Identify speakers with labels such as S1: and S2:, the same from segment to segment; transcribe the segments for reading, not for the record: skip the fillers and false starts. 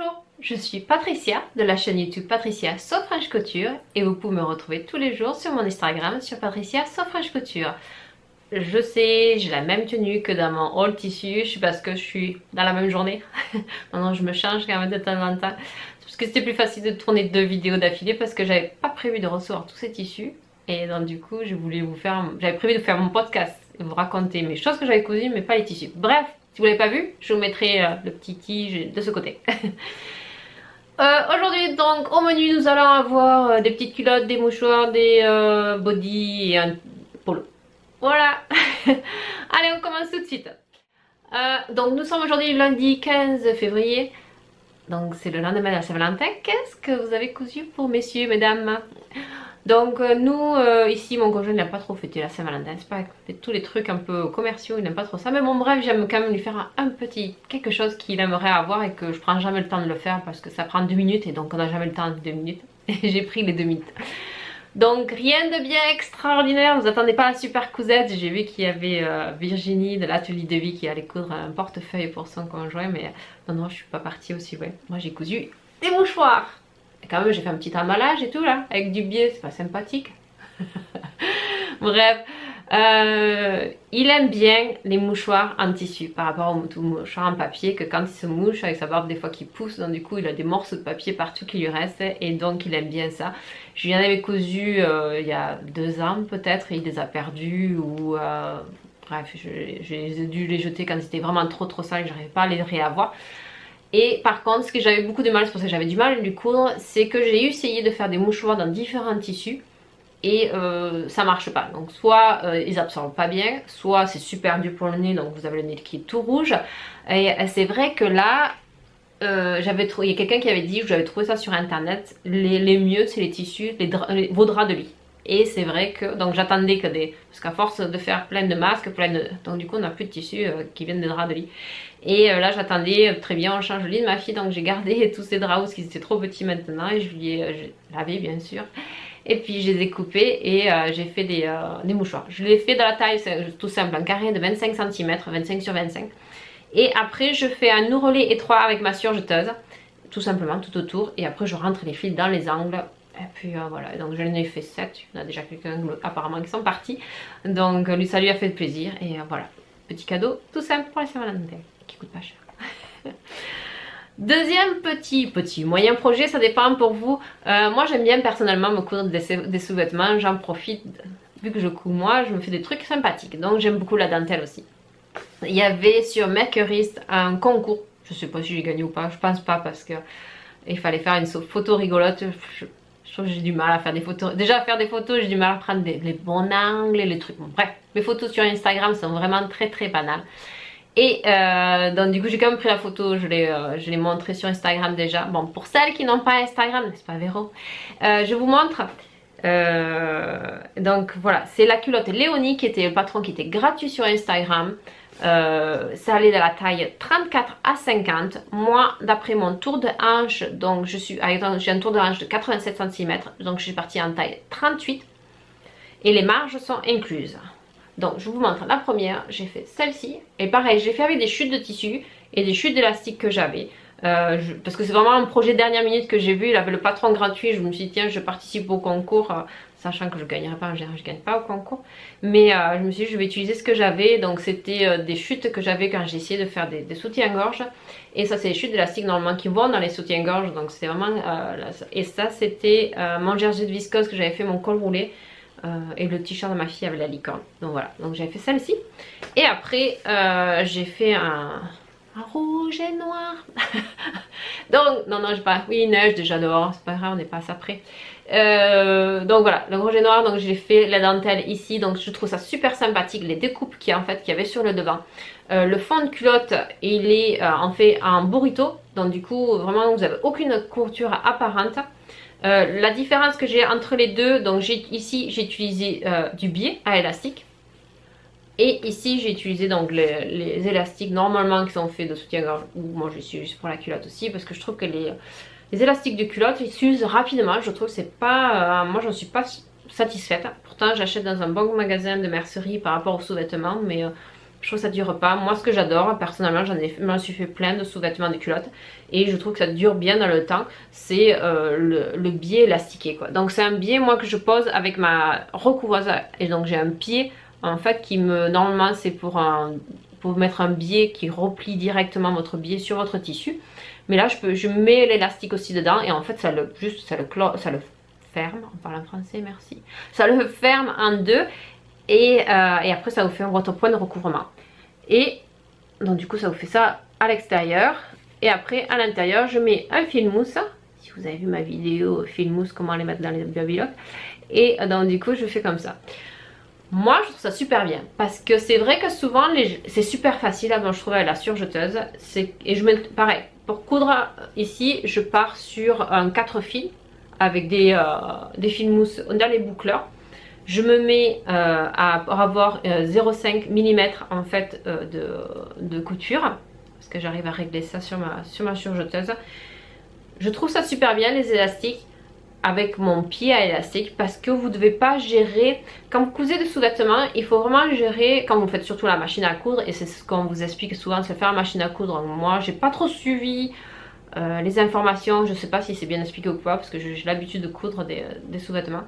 S1: Bonjour, je suis Patricia de la chaîne YouTube Patricia So French Couture et vous pouvez me retrouver tous les jours sur mon Instagram sur Patricia So French Couture. Je sais, j'ai la même tenue que dans mon haul tissu, parce que je suis dans la même journée. Maintenant je me change quand même de temps en temps. Parce que c'était plus facile de tourner 2 vidéos d'affilée parce que j'avais pas prévu de recevoir tous ces tissus. Et donc du coup j'avais prévu de faire mon podcast et vous raconter mes choses que j'avais cousues mais pas les tissus. Bref, si vous l'avez pas vu, je vous mettrai le petit tige de ce côté. Aujourd'hui donc au menu nous allons avoir des petites culottes, des mouchoirs, des bodys et un polo. Voilà. Allez, on commence tout de suite. Donc nous sommes aujourd'hui lundi 15 février. Donc c'est le lendemain de la Saint-Valentin. Qu'est-ce que vous avez cousu pour messieurs, mesdames? Donc nous, ici mon conjoint n'a pas trop fêté la Saint-Valentin. C'est pas tous les trucs un peu commerciaux, il n'aime pas trop ça. Mais bon bref, j'aime quand même lui faire un petit quelque chose qu'il aimerait avoir et que je prends jamais le temps de le faire parce que ça prend 2 minutes et donc on n'a jamais le temps de 2 minutes. Et j'ai pris les 2 minutes. Donc rien de bien extraordinaire, vous attendez pas à la super cousette. J'ai vu qu'il y avait Virginie de l'atelier de vie qui allait coudre un portefeuille pour son conjoint, mais non, je suis pas partie aussi loin. Moi j'ai cousu des mouchoirs. Et quand même j'ai fait un petit emballage et tout là, avec du biais, c'est pas sympathique. Bref, il aime bien les mouchoirs en tissu par rapport aux mouchoirs en papier, que quand il se mouche avec sa barbe des fois qui pousse, donc du coup il a des morceaux de papier partout qui lui restent et donc il aime bien ça. Je lui en avais cousu il y a 2 ans peut-être et il les a perdus ou bref, j'ai dû les jeter quand c'était vraiment trop sale et que j'arrivais pas à les réavoir. Et par contre ce que j'avais beaucoup de mal, c'est pour ça que j'avais du mal à lui coudre, c'est que j'ai essayé de faire des mouchoirs dans différents tissus et ça marche pas. Donc soit ils absorbent pas bien, soit c'est super dur pour le nez, donc vous avez le nez qui est tout rouge. Et c'est vrai que là il y a quelqu'un qui avait dit, j'avais trouvé ça sur internet, les mieux c'est les tissus, vos draps de lit. Et c'est vrai que, donc j'attendais que parce qu'à force de faire plein de masques, donc du coup on n'a plus de tissus qui viennent des draps de lit. Et là j'attendais, très bien on change le lit de ma fille, donc j'ai gardé tous ces draps parce qu'ils étaient trop petits maintenant et je lui ai lavé bien sûr. Et puis je les ai coupés et j'ai fait des mouchoirs. Je l'ai fait dans la taille, c'est tout simple, un carré de 25 cm, 25 sur 25. Et après je fais un ourlet étroit avec ma surjeteuse, tout simplement, tout autour. Et après je rentre les fils dans les angles. Et puis voilà, donc j'en ai fait 7. Il y en a déjà quelqu'un apparemment qui sont partis. Donc ça lui a fait plaisir. Et voilà, petit cadeau tout simple pour la Saint-Valentin, qui coûte pas cher. Deuxième petit moyen projet, ça dépend pour vous. Moi j'aime bien personnellement me coudre des sous-vêtements, j'en profite, vu que je couds moi, je me fais des trucs sympathiques. Donc j'aime beaucoup la dentelle aussi. Il y avait sur Mercurist un concours, je sais pas si j'ai gagné ou pas, je pense pas parce que il fallait faire une photo rigolote. Je trouve que j'ai du mal à faire des photos. Déjà à faire des photos, j'ai du mal à prendre les bons angles et les trucs. Bon, bref, mes photos sur Instagram sont vraiment très banales. Et donc du coup j'ai quand même pris la photo, je l'ai montré sur Instagram déjà. Bon, pour celles qui n'ont pas Instagram, n'est-ce pas Véro, je vous montre. Donc voilà, c'est la culotte Léonie qui était le patron qui était gratuit sur Instagram. Ça allait de la taille 34 à 50. Moi d'après mon tour de hanche, donc j'ai un tour de hanche de 87 cm, donc je suis partie en taille 38 et les marges sont incluses. Donc je vous montre la première, j'ai fait celle-ci et pareil j'ai fait avec des chutes de tissu et des chutes d'élastique que j'avais parce que c'est vraiment un projet dernière minute que j'ai vu, il avait le patron gratuit, je me suis dit tiens je participe au concours sachant que je ne gagnerai pas, en général je ne gagne pas au concours, mais je me suis dit je vais utiliser ce que j'avais, donc c'était des chutes que j'avais quand j'ai essayé de faire des soutiens-gorge et ça c'est les chutes d'élastique normalement qui vont dans les soutiens-gorge, donc c'est vraiment et ça c'était mon jersey de viscose que j'avais fait mon col roulé. Et le t-shirt de ma fille avait la licorne. Donc voilà, donc j'avais fait celle-ci. Et après j'ai fait un rouge et noir. Donc non j'ai pas, oui il neige déjà dehors, c'est pas grave, on n'est pas à ça près. Donc voilà, le rouge et noir, donc j'ai fait la dentelle ici, donc je trouve ça super sympathique, les découpes qu'il y avait sur le devant. Le fond de culotte il est en fait en burrito, donc du coup vraiment vous avez aucune couture apparente. La différence que j'ai entre les deux, donc ici j'ai utilisé du biais à élastique et ici j'ai utilisé donc les élastiques normalement qui sont faits de soutien-gorge, ou moi je suis juste pour la culotte aussi parce que je trouve que les élastiques de culotte ils s'usent rapidement. Je trouve que c'est pas, moi j'en suis pas satisfaite. Pourtant j'achète dans un bon magasin de mercerie par rapport aux sous-vêtements, mais Je trouve que ça dure pas. Moi ce que j'adore personnellement, m'en suis fait plein de sous-vêtements de culottes et je trouve que ça dure bien dans le temps, c'est le biais élastiqué quoi. Donc c'est un biais moi que je pose avec ma recouvreuse et donc j'ai un pied en fait qui me, normalement c'est pour mettre un biais qui replie directement votre biais sur votre tissu. Mais là je mets l'élastique aussi dedans et en fait ça le ferme, on parle en français merci. Ça le ferme en deux et après ça vous fait votre point de recouvrement. Et donc du coup ça vous fait ça à l'extérieur. Et après à l'intérieur je mets un fil mousse. Si vous avez vu ma vidéo fil mousse comment les mettre dans les babylocks. Et donc du coup je fais comme ça. Moi je trouve ça super bien parce que c'est vrai que souvent c'est super facile à je trouve avec la surjeteuse. Et je mets pareil pour coudre ici je pars sur un 4 fils avec des fils mousse dans les boucleurs. Je me mets à avoir 0,5 mm en fait de couture parce que j'arrive à régler ça sur ma surjeteuse. Je trouve ça super bien les élastiques avec mon pied à élastique parce que vous ne devez pas gérer, quand vous cousez des sous-vêtements, il faut vraiment gérer, quand vous faites surtout la machine à coudre, et c'est ce qu'on vous explique souvent, c'est faire la machine à coudre. Moi j'ai pas trop suivi les informations, je sais pas si c'est bien expliqué ou pas parce que j'ai l'habitude de coudre des sous-vêtements.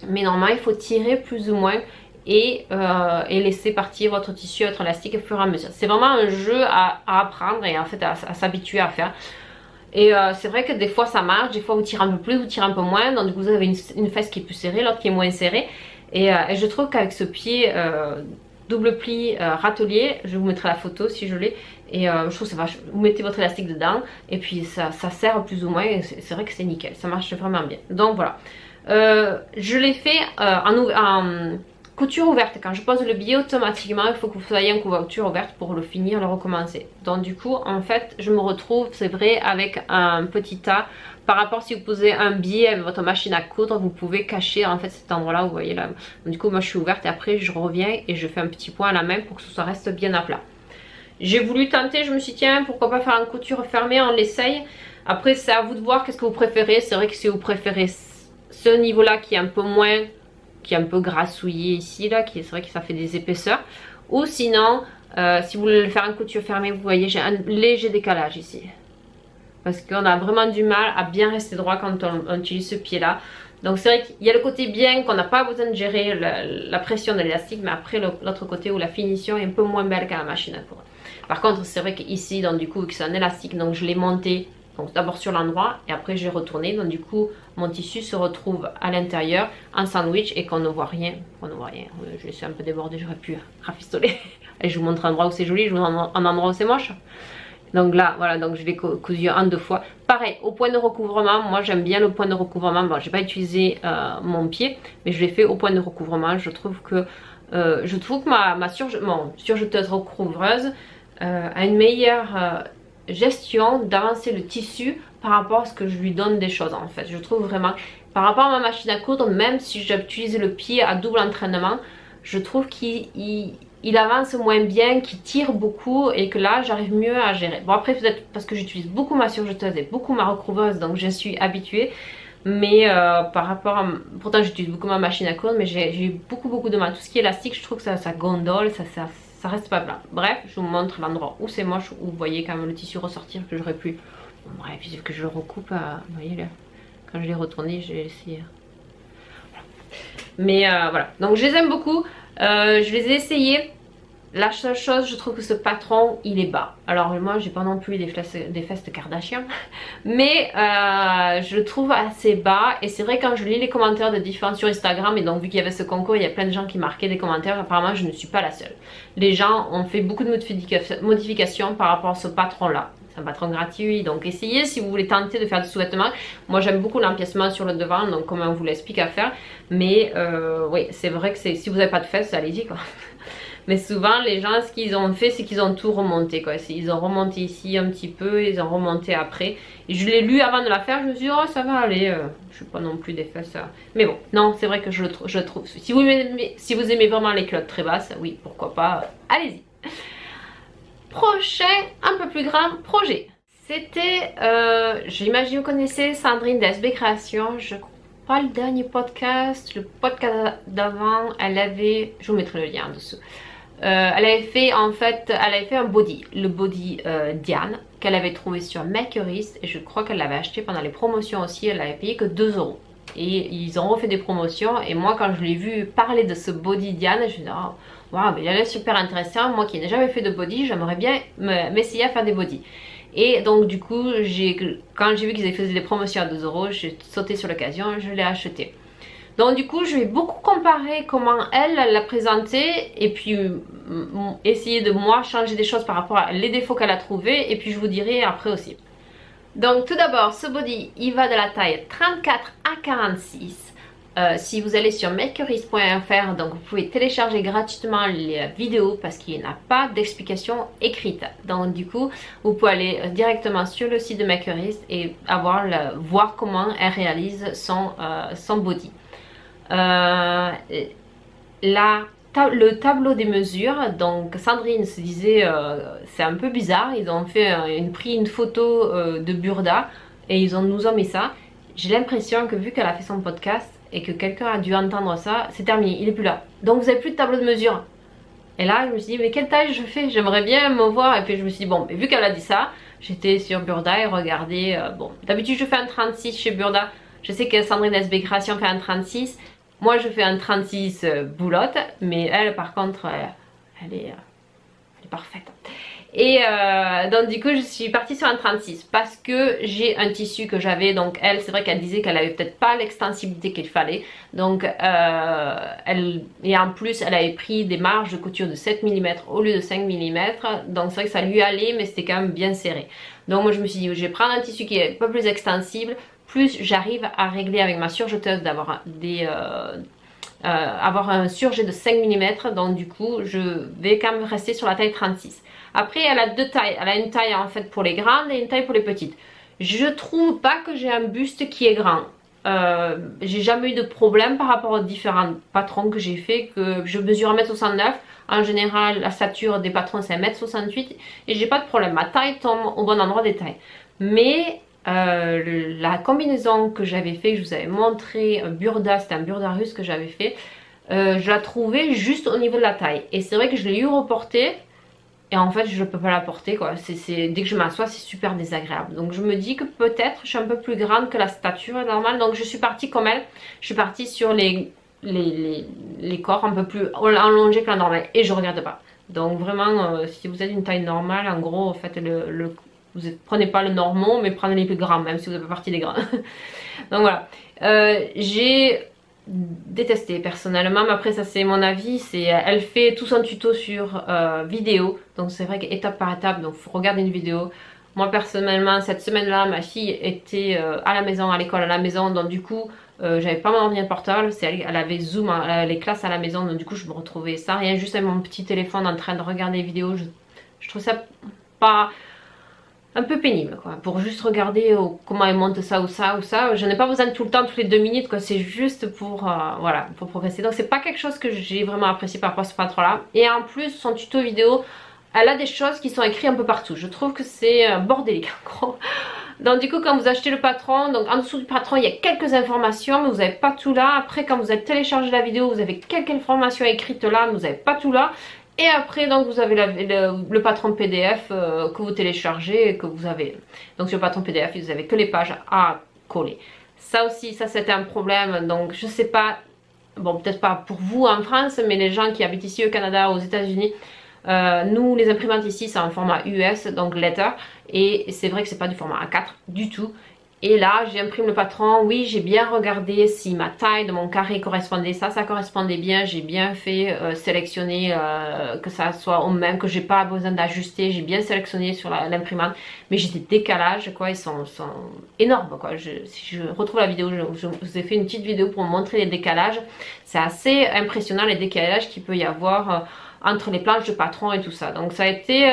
S1: Mais normalement il faut tirer plus ou moins et laisser partir votre tissu, votre élastique au fur et à mesure. C'est vraiment un jeu à apprendre et en fait à s'habituer à faire. Et c'est vrai que des fois ça marche, des fois vous tirez un peu plus, vous tirez un peu moins, donc du coup vous avez une fesse qui est plus serrée, l'autre qui est moins serrée. Et je trouve qu'avec ce pied double pli râtelier, je vous mettrai la photo si je l'ai. Et je trouve que ça va, vous mettez votre élastique dedans et puis ça serre plus ou moins et c'est vrai que c'est nickel, ça marche vraiment bien. Donc voilà. Je l'ai fait en couture ouverte. Quand je pose le billet automatiquement il faut que vous soyez en couverture ouverte pour le finir, le recommencer. Donc du coup en fait je me retrouve, c'est vrai, avec un petit tas. Par rapport si vous posez un billet avec votre machine à coudre, vous pouvez cacher en fait cet endroit là, vous voyez là. Donc, du coup moi je suis ouverte et après je reviens et je fais un petit point à la main pour que ça reste bien à plat. J'ai voulu tenter, je me suis dit tiens pourquoi pas faire une couture fermée, on l'essaye. Après c'est à vous de voir qu'est-ce que vous préférez. C'est vrai que si vous préférez ce niveau là qui est un peu moins, qui est un peu grassouillé ici là, qui c'est vrai que ça fait des épaisseurs, ou sinon si vous voulez le faire en couture fermée, vous voyez j'ai un léger décalage ici parce qu'on a vraiment du mal à bien rester droit quand on utilise ce pied là. Donc c'est vrai qu'il y a le côté bien qu'on n'a pas besoin de gérer la pression de l'élastique, mais après l'autre côté où la finition est un peu moins belle qu'à la machine à coudre. Par contre c'est vrai qu'ici donc du coup que c'est un élastique, donc je l'ai monté donc d'abord sur l'endroit et après j'ai retourné, donc du coup mon tissu se retrouve à l'intérieur en sandwich et qu'on ne voit rien. Je suis un peu débordée, j'aurais pu rafistoler. Et je vous montre un endroit où c'est joli, je vous montre un endroit où c'est moche. Donc là voilà, donc je l'ai cousu en 2 fois. Pareil au point de recouvrement, moi j'aime bien le point de recouvrement. Bon j'ai pas utilisé mon pied mais je l'ai fait au point de recouvrement. Je trouve que ma surjeteuse recouvreuse a une meilleure gestion d'avancer le tissu par rapport à ce que je lui donne des choses en fait. Je trouve vraiment par rapport à ma machine à coudre, même si j'ai utilisé le pied à double entraînement, je trouve qu'il avance moins bien, qu'il tire beaucoup et que là j'arrive mieux à gérer. Bon après peut-être parce que j'utilise beaucoup ma surjeteuse et beaucoup ma recouvreuse, donc je suis habituée. Mais par rapport à... Pourtant j'utilise beaucoup ma machine à coudre, mais j'ai eu beaucoup de mal. Tout ce qui est élastique, je trouve que ça gondole, ça reste pas plat. Bref, je vous montre l'endroit où c'est moche, où vous voyez quand même le tissu ressortir que j'aurais pu. Bon, bref, il suffit que je le recoupe. Vous voyez là, quand je l'ai retourné, j'ai essayé. Voilà. Mais voilà, donc je les aime beaucoup. Je les ai essayés. La seule chose, je trouve que ce patron il est bas. Alors moi j'ai pas non plus des fesses de Kardashian, mais je le trouve assez bas. Et c'est vrai quand je lis les commentaires de différents sur Instagram, et donc vu qu'il y avait ce concours, il y a plein de gens qui marquaient des commentaires. Apparemment je ne suis pas la seule. Les gens ont fait beaucoup de modifications par rapport à ce patron là. C'est un patron gratuit, donc essayez si vous voulez tenter de faire du sous-vêtements. Moi j'aime beaucoup l'empiècement sur le devant, donc comme on vous l'explique à faire. Mais oui, c'est vrai que si vous n'avez pas de fesses, allez-y quoi. Mais souvent les gens ce qu'ils ont fait c'est qu'ils ont tout remonté quoi. Ils ont remonté ici un petit peu, ils ont remonté après. Et je l'ai lu avant de la faire, je me suis dit oh ça va aller, je suis pas non plus des fesses. Mais bon, non c'est vrai que je le trouve. Si vous aimez vraiment les culottes très basses, oui pourquoi pas, allez-y. Prochain, un peu plus grand projet. C'était, j'imagine vous connaissez Sandrine d'SB Création, je crois pas le dernier podcast, le podcast d'avant, elle avait, je vous mettrai le lien en dessous. Elle avait fait en fait, elle avait fait un body, le body Diane, qu'elle avait trouvé sur Makerist, et je crois qu'elle l'avait acheté pendant les promotions aussi, elle l'avait payé que 2 €. Et ils ont refait des promotions, et moi quand je l'ai vu parler de ce body Diane, je me suis dit, oh, waouh, mais il a l'air super intéressant, moi qui n'ai jamais fait de body, j'aimerais bien m'essayer à faire des body. Et donc du coup, quand j'ai vu qu'ils faisaient des promotions à 2 €, j'ai sauté sur l'occasion, je l'ai acheté. Donc du coup, je vais beaucoup comparer comment elle l'a présenté et puis essayer de moi changer des choses par rapport à les défauts qu'elle a trouvés, et puis je vous dirai après aussi. Donc tout d'abord, ce body, il va de la taille 34 à 46. Si vous allez sur makerist.fr, donc vous pouvez télécharger gratuitement les vidéos parce qu'il n'y a pas d'explication écrite. Donc du coup, vous pouvez aller directement sur le site de Makerist et voir comment elle réalise son body. Le tableau des mesures, donc Sandrine se disait c'est un peu bizarre, ils ont pris une photo de Burda et nous ont mis ça. J'ai l'impression que vu qu'elle a fait son podcast et que quelqu'un a dû entendre ça, c'est terminé, il est plus là. Donc vous n'avez plus de tableau de mesure. Et là je me suis dit mais quelle taille je fais, j'aimerais bien me voir. Et puis je me suis dit bon, mais vu qu'elle a dit ça, j'étais sur Burda et regardez, bon d'habitude je fais un 36 chez Burda. Je sais que Sandrine SB Création fait un 36. Moi je fais un 36 boulotte, mais elle par contre elle est parfaite. Et donc du coup je suis partie sur un 36 parce que j'ai un tissu que j'avais. Donc elle, c'est vrai qu'elle disait qu'elle avait peut-être pas l'extensibilité qu'il fallait. Donc et en plus elle avait pris des marges de couture de 7 mm au lieu de 5 mm. Donc c'est vrai que ça lui allait, mais c'était quand même bien serré. Donc moi je me suis dit je vais prendre un tissu qui est un peu plus extensible. Plus j'arrive à régler avec ma surjeteuse d'avoir avoir un surjet de 5 mm. Donc du coup je vais quand même rester sur la taille 36. Après elle a deux tailles, elle a une taille en fait pour les grandes et une taille pour les petites. Je trouve pas que j'ai un buste qui est grand. J'ai jamais eu de problème par rapport aux différents patrons que j'ai fait, que je mesure 1m69. En général la stature des patrons c'est 1m68 et j'ai pas de problème, ma taille tombe au bon endroit des tailles. Mais la combinaison que j'avais fait, je vous avais montré Burda, c'était un Burda russe que j'avais fait, je la trouvais juste au niveau de la taille. Et c'est vrai que je l'ai eu reporté et en fait je ne peux pas la porter quoi. Dès que je m'assois c'est super désagréable. Donc je me dis que peut-être je suis un peu plus grande que la stature normale. Donc je suis partie comme elle, je suis partie sur les corps un peu plus allongés que la normale et je regrette pas. Donc vraiment si vous êtes une taille normale, en gros faites prenez pas le normand mais prenez les plus grands même si vous avez partie des grands. Donc voilà, j'ai détesté personnellement, mais après ça c'est mon avis. Elle fait tout son tuto sur vidéo, donc c'est vrai qu'étape par étape, donc faut regarder une vidéo. Moi personnellement cette semaine là ma fille était à la maison, à l'école à la maison, donc du coup j'avais pas mon ordinateur portable, elle avait Zoom, les classes à la maison, donc du coup je me retrouvais sans rien, juste avec mon petit téléphone en train de regarder les vidéos. Je trouve ça pas un peu pénible quoi, pour juste regarder comment elle monte ça ou ça ou ça. Je n'ai pas besoin de tout le temps, toutes les 2 minutes quoi, c'est juste pour voilà, pour progresser. Donc c'est pas quelque chose que j'ai vraiment apprécié par rapport à ce patron là. Et en plus son tuto vidéo, elle a des choses qui sont écrites un peu partout. Je trouve que c'est bordélique en gros. Donc du coup quand vous achetez le patron, donc en dessous du patron il y a quelques informations mais vous n'avez pas tout là. Après quand vous avez téléchargé la vidéo vous avez quelques informations écrites là mais vous n'avez pas tout là. Et après donc vous avez le patron PDF que vous téléchargez et que vous avez. Donc sur le patron PDF vous avez que les pages à coller. Ça aussi, ça c'était un problème. Donc je sais pas, bon peut-être pas pour vous en France, mais les gens qui habitent ici au Canada, aux États-Unis, nous les imprimantes ici c'est en format US, donc letter. Et c'est vrai que c'est pas du format A4 du tout. Et là j'imprime le patron, oui j'ai bien regardé si ma taille de mon carré correspondait, ça correspondait bien, j'ai bien fait sélectionner que ça soit au même, que j'ai pas besoin d'ajuster, j'ai bien sélectionné sur l'imprimante, mais j'ai des décalages quoi, ils sont énormes quoi. Si je retrouve la vidéo, je vous ai fait une petite vidéo pour vous montrer les décalages, c'est assez impressionnant les décalages qu'il peut y avoir entre les planches de patron et tout ça. Donc ça a été,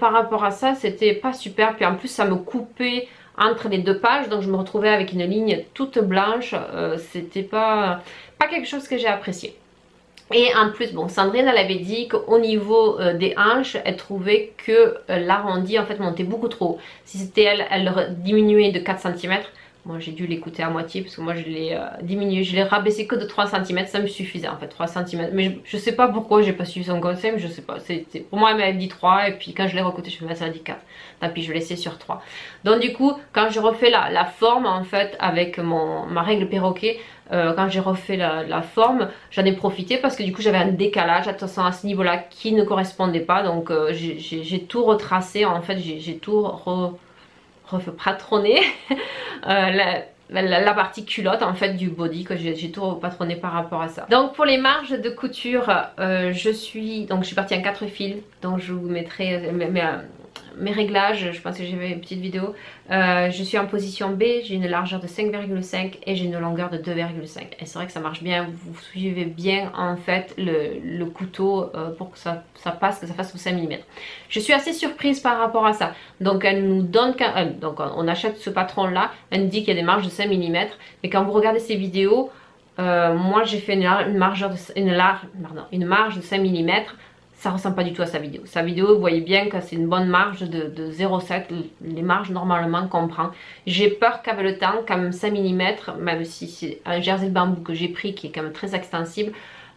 S1: par rapport à ça, c'était pas super, puis en plus ça me coupait entre les deux pages, donc je me retrouvais avec une ligne toute blanche. C'était pas quelque chose que j'ai apprécié. Et en plus, bon, Sandrine elle avait dit qu'au niveau des hanches, elle trouvait que l'arrondi en fait montait beaucoup trop haut. Si c'était elle, elle le diminuait de 4 cm. Moi j'ai dû l'écouter à moitié parce que moi je l'ai diminué, je l'ai rabaissé que de 3 cm, ça me suffisait en fait 3 cm. Mais je sais pas pourquoi j'ai pas suivi son conseil, mais je sais pas. Pour moi elle m'avait dit 3 et puis quand je l'ai recouté je me suis dit ça a dit 4. Tant pis je vais laisser sur 3. Donc du coup quand je refais la forme en fait avec ma règle perroquet, quand j'ai refait la forme, j'en ai profité parce que du coup j'avais un décalage attention à ce niveau là qui ne correspondait pas. Donc j'ai tout retracé en fait, j'ai tout patronné la partie culotte en fait du body, que j'ai tout patronné par rapport à ça. Donc pour les marges de couture, je suis partie en 4 fils, donc je vous mettrai mes réglages, je pense que j'ai fait une petite vidéo. Je suis en position B, j'ai une largeur de 5,5 et j'ai une longueur de 2,5 et c'est vrai que ça marche bien, vous suivez bien en fait le couteau pour que ça passe, que ça fasse 5 mm. Je suis assez surprise par rapport à ça. Donc elle nous donne, donc on achète ce patron là, elle nous dit qu'il y a des marges de 5 mm, mais quand vous regardez ces vidéos, moi j'ai fait une marge de 5 mm. Ça ressemble pas du tout à sa vidéo. Sa vidéo, vous voyez bien que c'est une bonne marge de 0,7, les marges normalement qu'on prend. J'ai peur qu'avec le temps, quand même 5 mm, même si c'est un jersey de bambou que j'ai pris qui est quand même très extensible,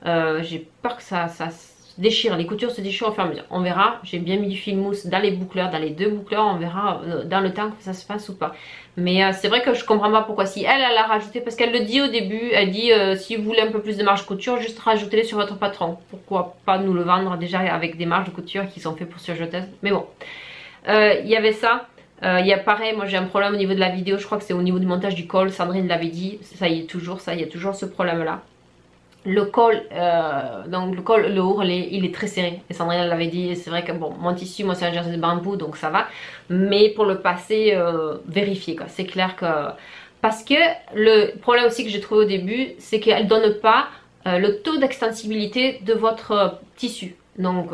S1: j'ai peur que ça se déchire, les coutures se déchirent au fur et à mesure. On verra, j'ai bien mis du fil mousse dans les boucleurs, dans les 2 boucleurs, on verra dans le temps que ça se passe ou pas. Mais c'est vrai que je comprends pas pourquoi, si elle a rajouté, parce qu'elle le dit au début, elle dit si vous voulez un peu plus de marge couture, juste rajoutez-les sur votre patron. Pourquoi pas nous le vendre déjà avec des marges de couture qui sont faites pour surjeteuses. Mais bon, il y avait ça. Il y a pareil, moi j'ai un problème au niveau de la vidéo, je crois que c'est au niveau du montage du col, Sandrine l'avait dit, ça y est toujours, il y a toujours ce problème là. Le col, le ourlet, il est très serré. Et Sandrine l'avait dit, c'est vrai que bon, mon tissu, moi c'est un jersey de bambou, donc ça va. Mais pour le passer, vérifiez quoi. C'est clair que... Parce que le problème aussi que j'ai trouvé au début, c'est qu'elle ne donne pas le taux d'extensibilité de votre tissu. Donc,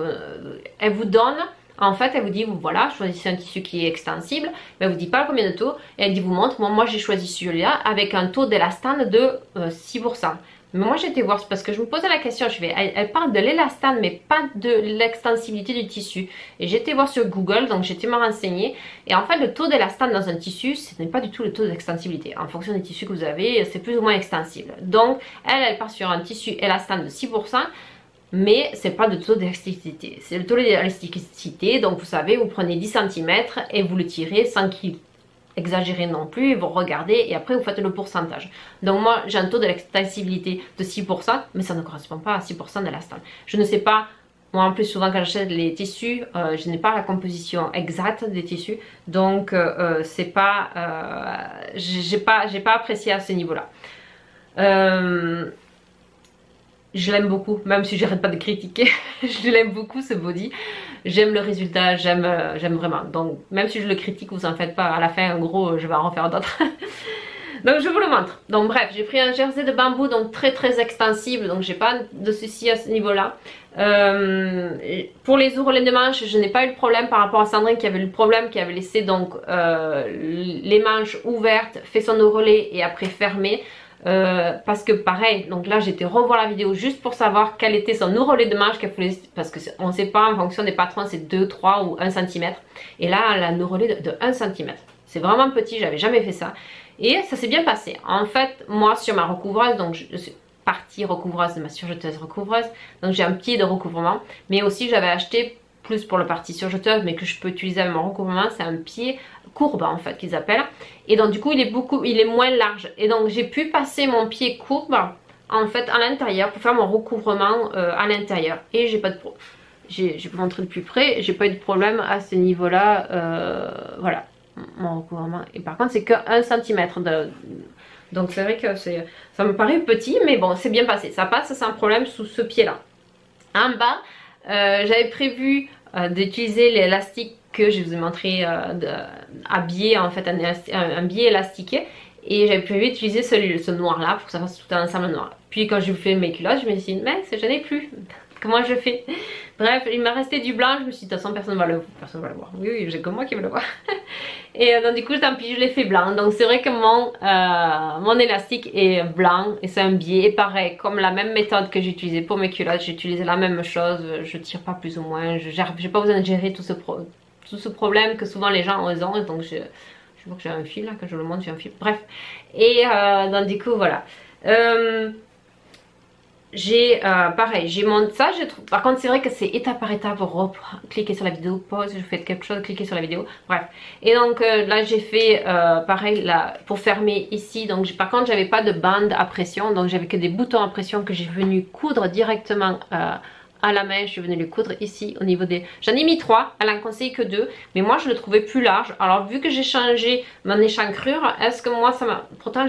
S1: elle vous donne... En fait, elle vous dit, voilà, choisissez un tissu qui est extensible, mais elle vous dit pas combien de taux. Et elle dit, vous montre, moi j'ai choisi celui-là avec un taux d'élastane de 6%. Mais moi j'ai été voir, parce que je me posais la question, elle parle de l'élastane mais pas de l'extensibilité du tissu. Et j'ai été voir sur Google, donc j'ai été me renseigner. Et en fait le taux d'élastane dans un tissu, ce n'est pas du tout le taux d'extensibilité. En fonction des tissus que vous avez, c'est plus ou moins extensible. Donc elle part sur un tissu élastane de 6%. Mais c'est pas de taux d'élasticité. C'est le taux d'élasticité, donc vous savez, vous prenez 10 cm et vous le tirez sans qu'il exagérer non plus, vous regardez et après vous faites le pourcentage. Donc moi j'ai un taux de l'extensibilité de 6%, mais ça ne correspond pas à 6% d'élastane. Je ne sais pas, moi en plus souvent quand j'achète les tissus, je n'ai pas la composition exacte des tissus, donc c'est pas, j'ai pas apprécié à ce niveau-là. Je l'aime beaucoup, même si j'arrête pas de critiquer, je l'aime beaucoup ce body, j'aime le résultat, j'aime vraiment, donc même si je le critique, vous en faites pas, à la fin en gros je vais en refaire d'autres. Donc je vous le montre. Donc bref, j'ai pris un jersey de bambou, donc très extensible, donc j'ai pas de soucis à ce niveau là. Pour les ourlets de manches, je n'ai pas eu de problème par rapport à Sandrine qui avait le problème, qui avait laissé donc les manches ouvertes, fait son ourlet et après fermé. Parce que pareil, donc là j'étais revoir la vidéo juste pour savoir quel était son ourlet de manche qu'elle voulait, parce qu'on ne sait pas en fonction des patrons, c'est 2, 3 ou 1 cm. Et là elle a un ourlet de 1 cm. C'est vraiment petit, j'avais jamais fait ça. Et ça s'est bien passé. En fait, moi sur ma recouvreuse, donc je suis partie recouvreuse de ma surjeteuse recouvreuse, donc j'ai un pied de recouvrement, mais aussi j'avais acheté plus pour la partie surjeteuse, mais que je peux utiliser avec mon recouvrement, c'est un pied courbe en fait qu'ils appellent. Et donc du coup il est moins large. Et donc j'ai pu passer mon pied courbe en fait à l'intérieur pour faire mon recouvrement à l'intérieur. Et j'ai pas de problème. Je vais vous montrer de plus près, j'ai pas eu de problème à ce niveau là. Voilà, mon recouvrement. Et par contre c'est que 1 cm de... Donc c'est vrai que ça me paraît petit, mais bon c'est bien passé. Ça passe sans problème sous ce pied là. En bas, j'avais prévu d'utiliser l'élastique que je vous ai montré à biais, en fait un biais élastiqué, et j'avais prévu d'utiliser ce noir là pour que ça fasse tout un ensemble noir. Puis quand j'ai fait mes culottes, je me suis dit mais je n'ai plus, comment je fais? Bref, il m'a resté du blanc, je me suis dit de toute façon personne va le voir. Oui, j'ai que moi qui vais le voir. Et donc du coup tant pis, je l'ai fait blanc. Donc c'est vrai que mon élastique est blanc et c'est un biais. Et pareil, comme la même méthode que j'ai utilisée pour mes culottes, j'ai utilisé la même chose. Je tire pas plus ou moins, j'ai pas besoin de gérer tout ce problème que souvent les gens ont. Donc je Je vois que j'ai un fil là, quand je le montre j'ai un fil, bref. Et donc du coup voilà. J'ai pareil, j'ai monté ça, par contre c'est vrai que c'est étape par étape, cliquez sur la vidéo, pause, je fais quelque chose, cliquez sur la vidéo, bref. Et donc là j'ai fait pareil là, pour fermer ici, donc par contre j'avais pas de bande à pression, donc j'avais que des boutons à pression que j'ai venu coudre directement à la main. Je suis venue les coudre ici au niveau des... J'en ai mis 3, elle en conseille que 2, mais moi je le trouvais plus large. Alors vu que j'ai changé mon échancrure, est-ce que moi ça m'a... Pourtant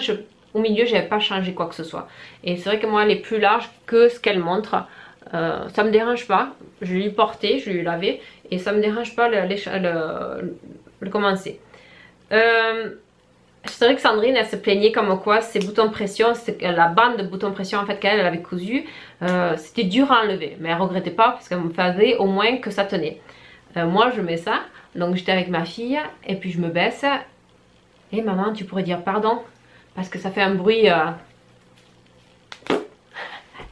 S1: au milieu j'avais pas changé quoi que ce soit. Et c'est vrai que moi elle est plus large que ce qu'elle montre. Ça me dérange pas, je l'ai porté, je l'ai lavé et ça me dérange pas le commencer. C'est vrai que Sandrine elle se plaignait comme quoi ces boutons de pression, la bande de boutons de pression en fait qu'elle avait cousu, c'était dur à enlever, mais elle regrettait pas parce qu'elle me faisait au moins que ça tenait. Moi je mets ça, donc j'étais avec ma fille et puis je me baisse et maman tu pourrais dire pardon parce que ça fait un bruit.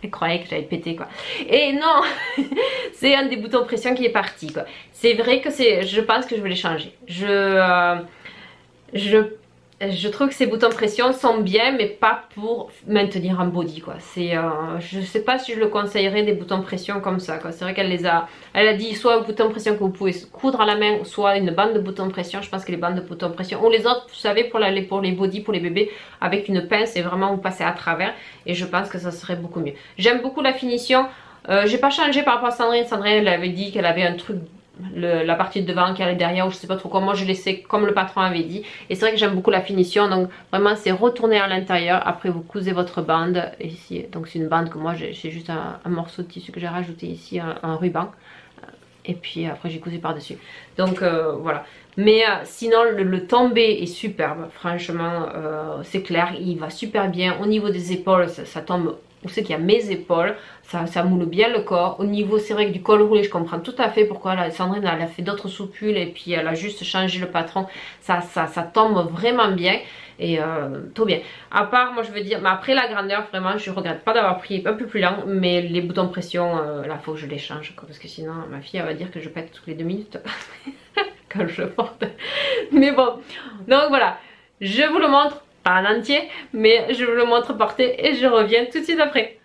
S1: Elle croyait que j'avais pété quoi. Et non, c'est un des boutons de pression qui est parti quoi. C'est vrai que je pense que je vais les changer. Je trouve que ces boutons de pression sont bien mais pas pour maintenir un body quoi. Je sais pas si je le conseillerais des boutons de pression comme ça quoi. C'est vrai elle a dit soit un bouton de pression que vous pouvez coudre à la main, soit une bande de boutons de pression. Je pense que les bandes de boutons de pression ou les autres vous savez pour les body, pour les bébés avec une pince et vraiment vous passez à travers et je pense que ça serait beaucoup mieux. J'aime beaucoup la finition. J'ai pas changé par rapport à Sandrine. Sandrine elle avait dit qu'elle avait un truc, la partie de devant qui allait derrière ou je sais pas trop quoi. Moi je laissais comme le patron avait dit et c'est vrai que j'aime beaucoup la finition, donc vraiment c'est retourner à l'intérieur. Après vous cousez votre bande ici, donc c'est une bande que moi j'ai juste un morceau de tissu que j'ai rajouté ici, un ruban et puis après j'ai cousu par dessus, donc voilà. Mais sinon le tombé est superbe, franchement c'est clair, il va super bien au niveau des épaules, ça tombe où c'est qu'il y a mes épaules, ça moule bien le corps. Au niveau c'est vrai que du col roulé je comprends tout à fait pourquoi Sandrine elle a fait d'autres soupules et puis elle a juste changé le patron, ça tombe vraiment bien et tout bien. À part moi je veux dire, mais après la grandeur vraiment je regrette pas d'avoir pris un peu plus lent, mais les boutons de pression là faut que je les change quoi, parce que sinon ma fille elle va dire que je pète toutes les 2 minutes quand je le porte. Mais bon, donc voilà, je vous le montre. Pas en entier, mais je vous le montre porté et je reviens tout de suite après.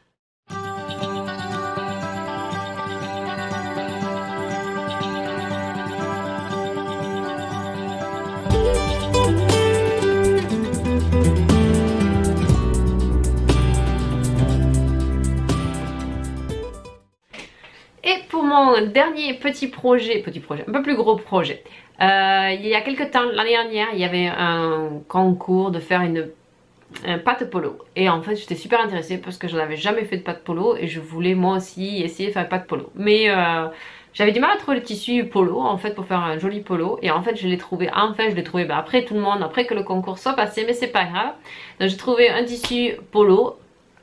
S1: Et pour mon dernier petit projet, un peu plus gros projet, il y a quelques temps, l'année dernière, il y avait un concours de faire un pâte polo. Et en fait, j'étais super intéressée parce que je n'avais jamais fait de pâte polo et je voulais moi aussi essayer de faire un pâte polo. Mais j'avais du mal à trouver le tissu polo en fait pour faire un joli polo. Et en fait, je l'ai trouvé, enfin je l'ai trouvé après tout le monde, après que le concours soit passé, mais c'est pas grave. Donc j'ai trouvé un tissu polo.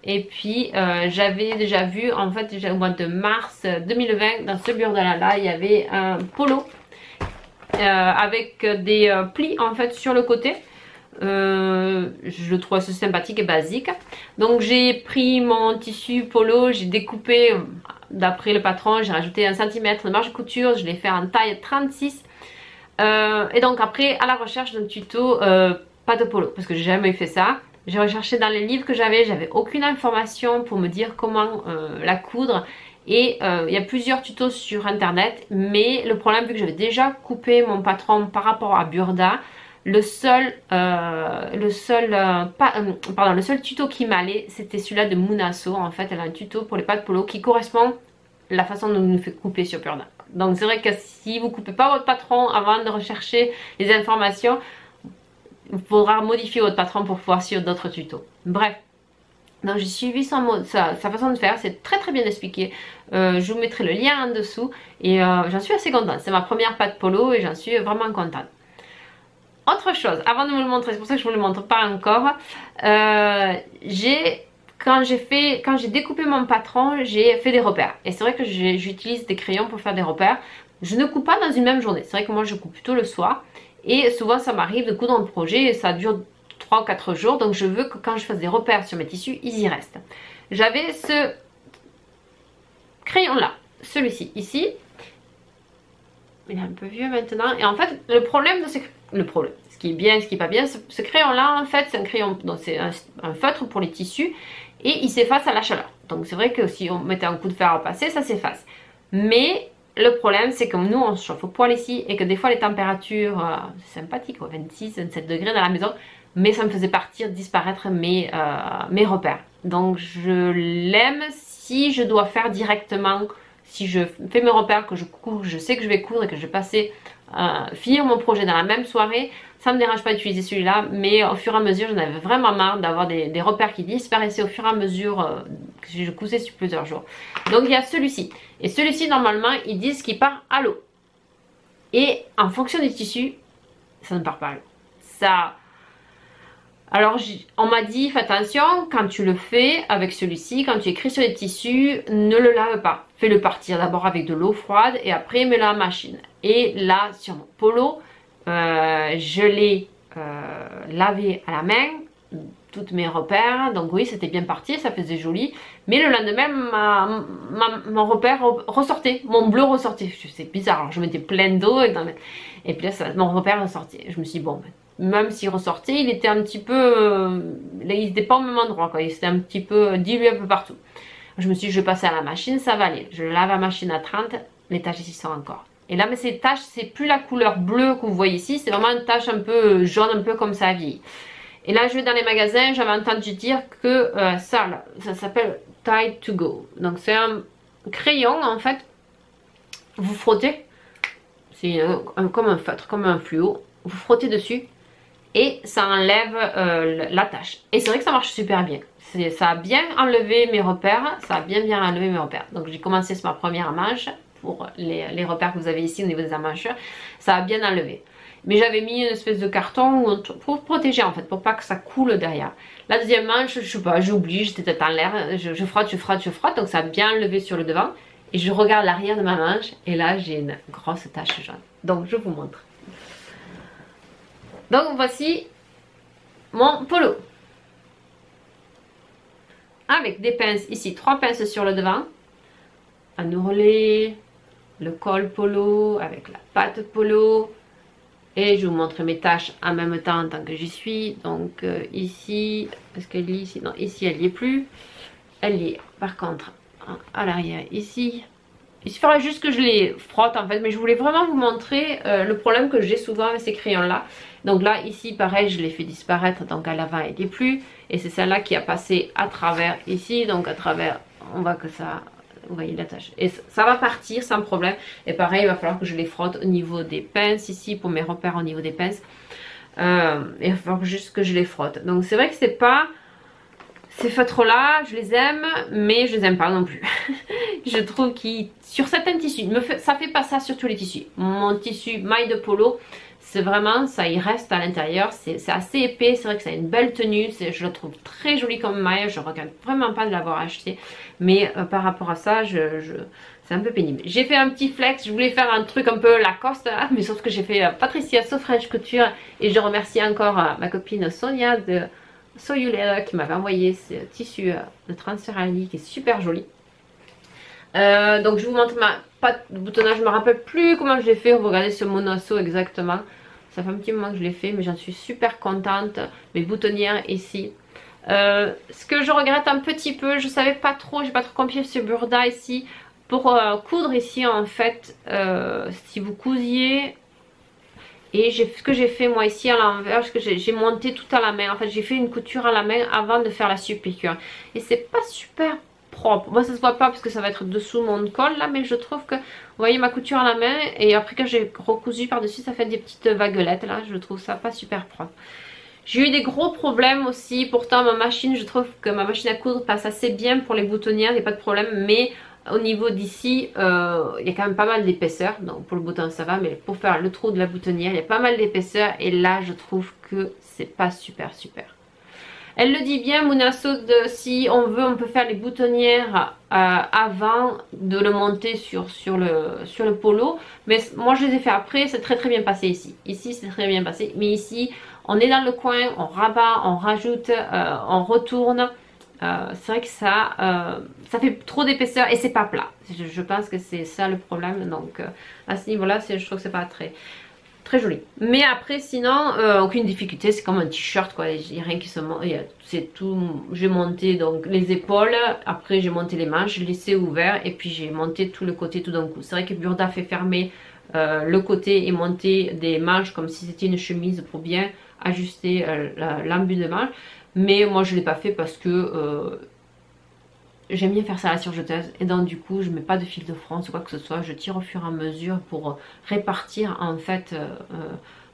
S1: Et puis j'avais déjà vu en fait déjà au mois de mars 2020 dans ce burda là il y avait un polo avec des plis en fait sur le côté. Je trouve assez sympathique et basique. Donc j'ai pris mon tissu polo, j'ai découpé d'après le patron, j'ai rajouté 1 cm de marge de couture, je l'ai fait en taille 36. Et donc après à la recherche d'un tuto pâte polo parce que j'ai jamais fait ça. J'ai recherché dans les livres que j'avais aucune information pour me dire comment la coudre. Et il y a plusieurs tutos sur internet, mais le problème vu que j'avais déjà coupé mon patron par rapport à Burda, le seul tuto qui m'allait c'était celui-là de Munaso. En fait elle a un tuto pour les pâtes polo qui correspond à la façon dont on nous fait couper sur Burda. Donc c'est vrai que si vous ne coupez pas votre patron avant de rechercher les informations, il faudra modifier votre patron pour pouvoir suivre d'autres tutos. Bref, donc j'ai suivi sa façon de faire, c'est très bien expliqué. Je vous mettrai le lien en dessous et j'en suis assez contente. C'est ma première pâte polo et j'en suis vraiment contente. Autre chose, avant de vous le montrer, c'est pour ça que je ne vous le montre pas encore. Quand j'ai découpé mon patron, j'ai fait des repères. Et c'est vrai que j'utilise des crayons pour faire des repères. Je ne coupe pas dans une même journée. C'est vrai que moi je coupe plutôt le soir. Et souvent ça m'arrive de coudre un projet et ça dure 3 ou 4 jours. Donc je veux que quand je fasse des repères sur mes tissus, ils y restent. J'avais ce crayon là, celui-ci, ici. Il est un peu vieux maintenant. Et en fait le problème de ce le problème. Ce qui est bien, ce qui est pas bien, ce crayon là en fait c'est un crayon, donc c'est un feutre pour les tissus et il s'efface à la chaleur. Donc c'est vrai que si on mettait un coup de fer à passer, ça s'efface. Mais le problème c'est que nous on se chauffe au poêle ici et que des fois les températures, c'est sympathique, 26, 27 degrés dans la maison, mais ça me faisait disparaître mes repères. Donc je l'aime si je dois faire directement, si je fais mes repères, que je cours, je sais que je vais coudre et que je vais passer finir mon projet dans la même soirée, ça me dérange pas d'utiliser celui-là, mais au fur et à mesure j'en avais vraiment marre d'avoir des repères qui disparaissaient au fur et à mesure que je cousais sur plusieurs jours. Donc il y a celui-ci, et celui-ci normalement ils disent qu'il part à l'eau, et en fonction des tissus ça ne part pas à l'eau. Ça, alors on m'a dit fais attention quand tu le fais avec celui-ci, quand tu écris sur les tissus, ne le lave pas, fais-le partir d'abord avec de l'eau froide et après mets-le à la machine. Et là sur mon polo, je l'ai lavé à la main, toutes mes repères, donc oui c'était bien parti, ça faisait joli, mais le lendemain mon repère ressortait, mon bleu ressortait, c'est bizarre, alors je mettais plein d'eau et puis là mon repère ressortait, je me suis dit bon, même s'il ressortait, il était un petit peu, il n'était pas au même endroit, quoi. Il était un petit peu dilué un peu partout. Je me suis dit je vais passer à la machine, ça va aller, je lave la machine à 30, les taches ici sont encore. Et là, mais ces taches, c'est plus la couleur bleue que vous voyez ici, c'est vraiment une tache un peu jaune, un peu comme ça a vieilli. Et là, je vais dans les magasins, j'avais entendu dire que ça s'appelle Tide to Go. Donc c'est un crayon, en fait, vous frottez, c'est comme un feutre, comme un fluo, vous frottez dessus et ça enlève la tache. Et c'est vrai que ça marche super bien. Ça a bien enlevé mes repères, ça a bien enlevé mes repères. Donc j'ai commencé sur ma première manche. Pour les repères que vous avez ici au niveau des emmanchures, ça a bien enlevé. Mais j'avais mis une espèce de carton pour protéger en fait, pour pas que ça coule derrière. La deuxième manche, je sais pas, j'oublie, j'étais peut-être en l'air, je frotte, donc ça a bien enlevé sur le devant. Et je regarde l'arrière de ma manche et là j'ai une grosse tache jaune. Donc je vous montre. Donc voici mon polo. Avec des pinces ici, 3 pinces sur le devant. Un ourlet, le col polo avec la patte polo, et je vous montre mes taches en même temps en tant que j'y suis. Donc ici, est-ce qu'elle est ici? Non, ici elle n'y est plus, elle y est par contre à l'arrière ici. Il suffira juste que je les frotte en fait, mais je voulais vraiment vous montrer le problème que j'ai souvent avec ces crayons là. Donc là ici pareil, je les fais disparaître, donc à l'avant elle n'y est plus, et c'est celle-là qui a passé à travers ici, donc à travers on voit que ça, vous voyez la tache, et ça va partir sans problème. Et pareil, il va falloir que je les frotte au niveau des pinces ici pour mes repères au niveau des pinces, et il va falloir juste que je les frotte. Donc c'est vrai que c'est pas, ces feutres là je les aime, mais je les aime pas non plus. Je trouve qu'ils, sur certains tissus, ça fait pas ça sur tous les tissus. Mon tissu maille de polo, c'est vraiment, ça y reste à l'intérieur, c'est assez épais, c'est vrai que ça a une belle tenue, je la trouve très jolie comme maille, je regrette vraiment pas de l'avoir acheté, mais par rapport à ça, c'est un peu pénible. J'ai fait un petit flex, je voulais faire un truc un peu Lacoste, mais sauf que j'ai fait Patricia So French Couture, et je remercie encore ma copine Sonia de So You Leather qui m'avait envoyé ce tissu de transfert à lit qui est super joli. Donc je vous montre ma pâte de boutonnage, je me rappelle plus comment je l'ai fait, regardez ce monosso exactement. Ça fait un petit moment que je l'ai fait, mais j'en suis super contente. Mes boutonnières ici. Ce que je regrette un petit peu, je savais pas trop, j'ai pas trop compris ce Burda ici. Pour coudre ici en fait, si vous cousiez, et ce que j'ai fait moi ici à l'envers, j'ai monté tout à la main. En fait j'ai fait une couture à la main avant de faire la surpiqûre. Et c'est pas super propre. Moi ça se voit pas parce que ça va être dessous mon col là, mais je trouve que, vous voyez ma couture à la main, et après quand j'ai recousu par dessus ça fait des petites vaguelettes là, je trouve ça pas super propre. J'ai eu des gros problèmes aussi, pourtant ma machine, je trouve que ma machine à coudre passe assez bien pour les boutonnières, il n'y a pas de problème, mais au niveau d'ici, il y a quand même pas mal d'épaisseur, donc pour le bouton ça va, mais pour faire le trou de la boutonnière, il y a pas mal d'épaisseur, et là je trouve que c'est pas super. Elle le dit bien, Munasso, si on veut, on peut faire les boutonnières avant de le monter sur le polo. Mais moi, je les ai fait après, c'est très bien passé ici. Ici, c'est très bien passé. Mais ici, on est dans le coin, on rabat, on rajoute, on retourne. C'est vrai que ça fait trop d'épaisseur et c'est pas plat. Je pense que c'est ça le problème. Donc, à ce niveau-là, je trouve que c'est pas très... Très joli. Mais après sinon aucune difficulté, c'est comme un t-shirt quoi, il n'y a rien qui se monte, c'est tout. J'ai monté donc les épaules, après j'ai monté les manches, j'ai laissé ouvert et puis j'ai monté tout le côté tout d'un coup. C'est vrai que Burda fait fermer le côté et monter des manches comme si c'était une chemise pour bien ajuster l'embut de manche. Mais moi je ne l'ai pas fait parce que j'aime bien faire ça à la surjeteuse et donc du coup je mets pas de fil de France ou quoi que ce soit, je tire au fur et à mesure pour répartir en fait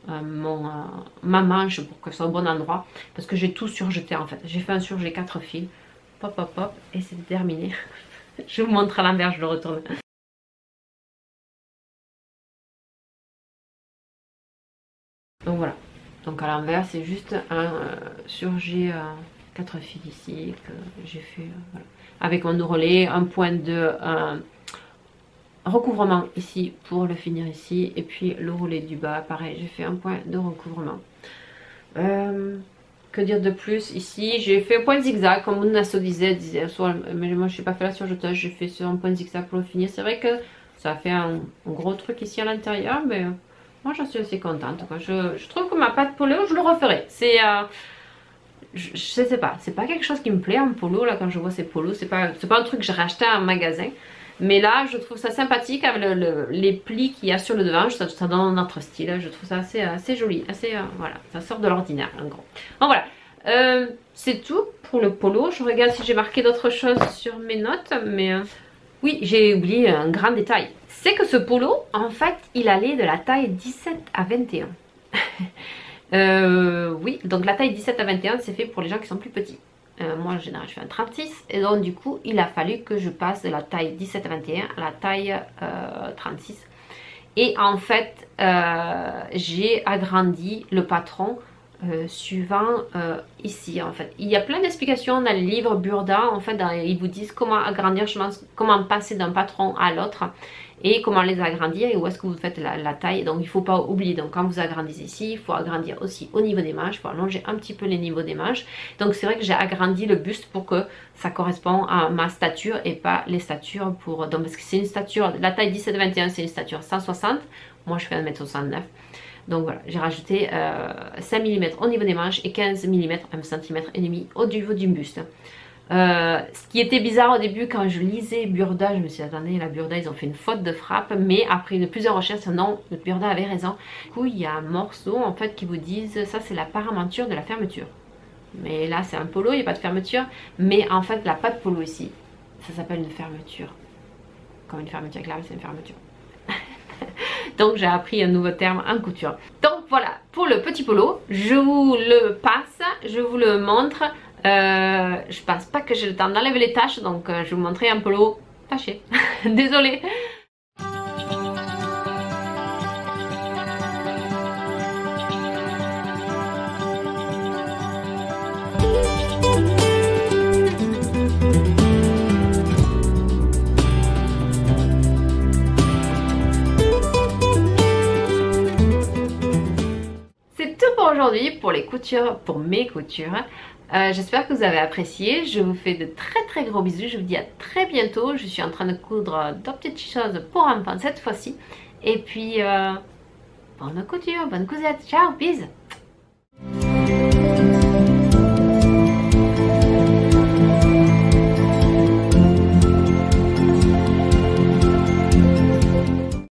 S1: ma manche pour que ce soit au bon endroit parce que j'ai tout surjeté en fait. J'ai fait un surjet 4 fils, pop pop pop et c'est terminé. Je vous montre à l'envers, je le retourne. Donc voilà, donc à l'envers c'est juste un surjet 4 fils ici que j'ai fait voilà. Avec mon ourlet, un point de recouvrement ici pour le finir ici et puis le roulet du bas pareil j'ai fait un point de recouvrement. Que dire de plus ici, j'ai fait un point zigzag comme Nasso disait mais moi je n'ai pas fait la surjeteuse, j'ai fait sur un point zigzag pour le finir. C'est vrai que ça a fait un gros truc ici à l'intérieur mais moi j'en suis assez contente quoi. Je trouve que ma pâte polo je le referai, c'est je sais pas, c'est pas quelque chose qui me plaît en polo là quand je vois ces polos, c'est pas un truc que j'ai racheté en magasin. Mais là je trouve ça sympathique avec les plis qu'il y a sur le devant, ça donne notre style, je trouve ça assez joli, assez voilà, ça sort de l'ordinaire en gros. Donc voilà, c'est tout pour le polo, je regarde si j'ai marqué d'autres choses sur mes notes, mais oui j'ai oublié un grand détail. C'est que ce polo en fait il allait de la taille 17 à 21. Oui, donc la taille 17 à 21 c'est fait pour les gens qui sont plus petits. Moi en général je fais un 36 et donc du coup il a fallu que je passe de la taille 17 à 21 à la taille 36. Et en fait j'ai agrandi le patron suivant ici en fait. Il y a plein d'explications dans les livres Burda en fait, ils vous disent comment agrandir, comment passer d'un patron à l'autre et comment les agrandir et où est-ce que vous faites la taille. Donc il ne faut pas oublier, donc quand vous agrandissez ici, il faut agrandir aussi au niveau des manches, il faut allonger un petit peu les niveaux des manches. Donc c'est vrai que j'ai agrandi le buste pour que ça corresponde à ma stature et pas les statures pour... Donc parce que c'est une stature, la taille 17-21 c'est une stature 160, moi je fais 1m69. Donc voilà, j'ai rajouté 5 mm au niveau des manches et 15 mm, 1 cm et demi au niveau du buste. Ce qui était bizarre au début quand je lisais Burda, je me suis dit attendez, la Burda ils ont fait une faute de frappe, mais après de plusieurs recherches, non, le Burda avait raison. Du coup il y a un morceau en fait qui vous disent ça c'est la paramenture de la fermeture. Mais là c'est un polo, il n'y a pas de fermeture, mais en fait la patte polo ici, ça s'appelle une fermeture. Comme une fermeture avec la c'est une fermeture. Donc j'ai appris un nouveau terme en couture. Donc voilà pour le petit polo, je vous le passe, je vous le montre. Je pense pas que j'ai le temps d'enlever les taches, donc je vais vous montrer un polo taché. Désolée. C'est tout pour aujourd'hui, pour les coutures, pour mes coutures. J'espère que vous avez apprécié, je vous fais de très gros bisous, je vous dis à très bientôt. Je suis en train de coudre deux petites choses pour enfants cette fois-ci. Et puis, bonne couture, bonne cousette, ciao, bisous.